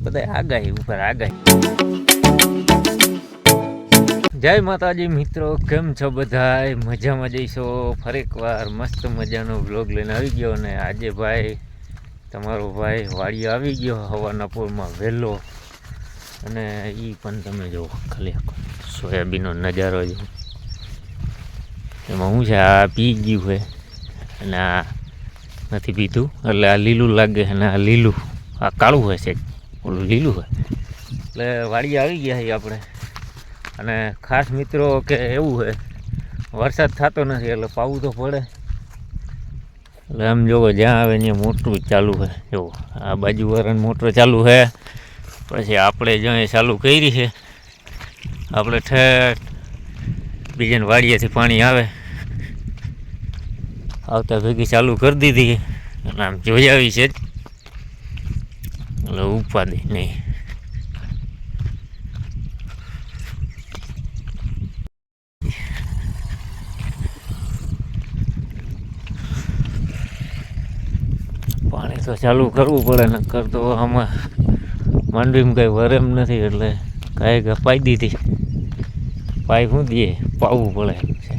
બધા આગાહી ઉપર આગાહી. જય માતાજી મિત્રો, કેમ છો બધા? મજામાં જઈશો? ફરી એકવાર મસ્ત મજાનો વ્લોગ લઈને આવી ગયો. અને આજે ભાઈ તમારો ભાઈ વાડી આવી ગયો હવાના પોરમાં વહેલો. અને એ પણ તમે જુઓ ખાલી સોયાબીનનો નજારો જો. એમાં શું છે, આ પી ગયું છે અને આ નથી પીતું, એટલે આ લીલું લાગે અને આ લીલું, આ કાળું હોય છે, ઓલું લીલું હોય. એટલે વાડી આવી ગયા છે આપણે. અને ખાસ મિત્રો કે એવું છે, વરસાદ થતો નથી એટલે પાવું તો પડે. એટલે આમ જોવો, જ્યાં આવે ત્યાં મોટરું ચાલુ છે. જુઓ આ બાજુ વાળાને મોટર ચાલુ છે, પછી આપણે જ્યાં ચાલુ કરી છે, આપણે ઠેઠ બીજાને વાડીએથી પાણી આવે આવતા ભેગી ચાલુ કરી દીધી. અને આમ જોઈ આવી છે એટલે ઉપાધિ નહીં. પાણી તો ચાલુ કરવું પડે, નકર તો આમાં માંડવીમાં કંઈ વરેમ નથી. એટલે કાંઈ પાઈ દીધી, પાઈ શું દઈએ, પાવું પડે એમ છે.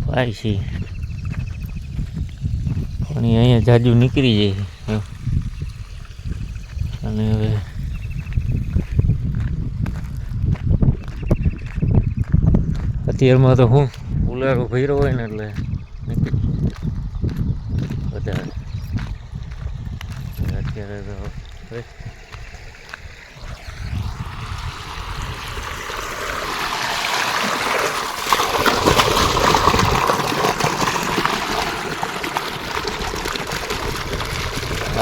પાઈ છે પાણી અહીંયા જાજુ નીકળી જાય. અને હવે અત્યારમાં તો હું ઉલારો ભર્યો હોય ને એટલે નીકળી વધારે. અત્યારે તો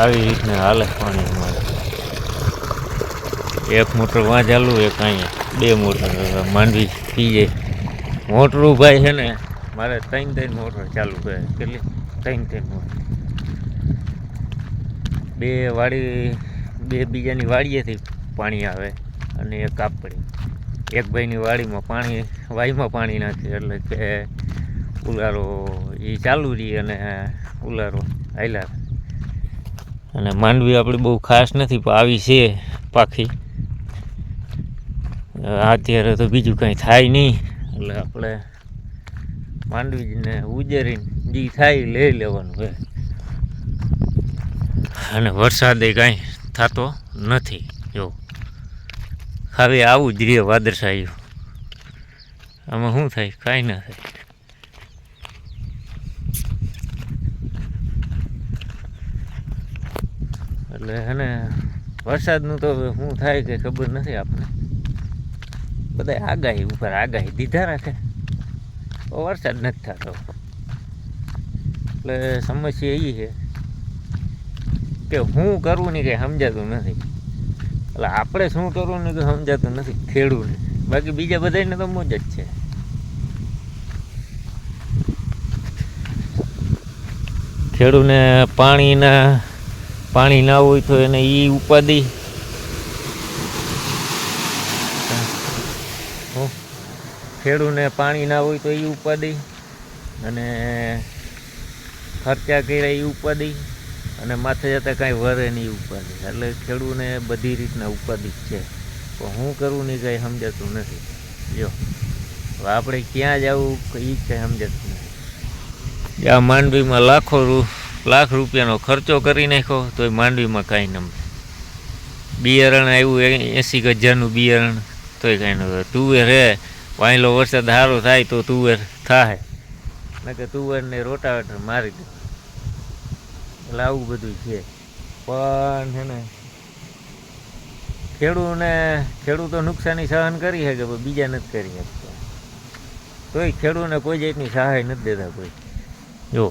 આવી રીતના હાલે પાણી અમારે. એક મોટર વાં ચાલુ, એક અહીંયા, બે મોટર માંડવી પી જાય. મોટરું ભાઈ છે ને મારે ત્રણ મોટર ચાલુ કરે. કેટલી? ત્રણ મોટર. બે બીજાની વાડીએથી પાણી આવે અને એક કાપડી. એક ભાઈની વાડીમાં પાણી, વાયમાં પાણી નાખે એટલે કે ઉલારો એ ચાલુ રહી અને ઉલારો હાલ્યા. અને માંડવી આપણે બહુ ખાસ નથી, પણ આવી છે પાખી. અત્યારે તો બીજું કંઈ થાય નહીં એટલે આપણે માંડવીને ઉજેરીને જે થાય લઈ લેવાનું હોય. અને વરસાદે કાંઈ થતો નથી. જો હવે આવું જ રહે વાદળછાયું. આમાં શું થાય? કાંઈ ના થાય. એટલે હે ને વરસાદનું તો શું થાય કે ખબર નથી આપણને. બધા આગાહી ઉપર આગાહી દીધા રાખે, વરસાદ નથી થતો. એટલે સમસ્યા એ છે કે શું કરવું ને કંઈ સમજાતું નથી. એટલે આપણે શું કરવું ને કંઈ સમજાતું નથી ખેડૂતને. બાકી બીજા બધાને તો મોજ જ છે. ખેડૂતને પાણી ના હોય તો એને એ ઉપાધિ. ખેડૂતને પાણી ના હોય તો એ ઉપાધિ, અને ખર્ચા કર્યા એ ઉપાધિ, અને માથે જતાં કાંઈ વરે નહીં ઉપાધિ. એટલે ખેડૂતને બધી રીતના ઉપાધિ છે. પણ શું કરવું નહીં કાંઈ સમજાતું નથી. જો આપણે ક્યાં જવું એ જ કાંઈ સમજાતું નથી. આ માંડવીમાં લાખ રૂપિયાનો ખર્ચો કરી નાખ્યો તોય માંડવીમાં કાંઈ ન મળે. બિયારણ આવ્યું 80,000નું બિયારણ તોય કાંઈ ન મળે. તુવેર હે, વાયલો વરસાદ સારો થાય તો તુવેર થાય, નકર તુવેરને રોટાવેટર મારી દે. એટલે આવું બધું છે. પણ છે ને ખેડૂતો નુકસાની સહન કરી શકે, પણ બીજા નથી કરી શકતા. તોય ખેડૂતને કોઈ જાતની સહાય નથી દેતા કોઈ. જો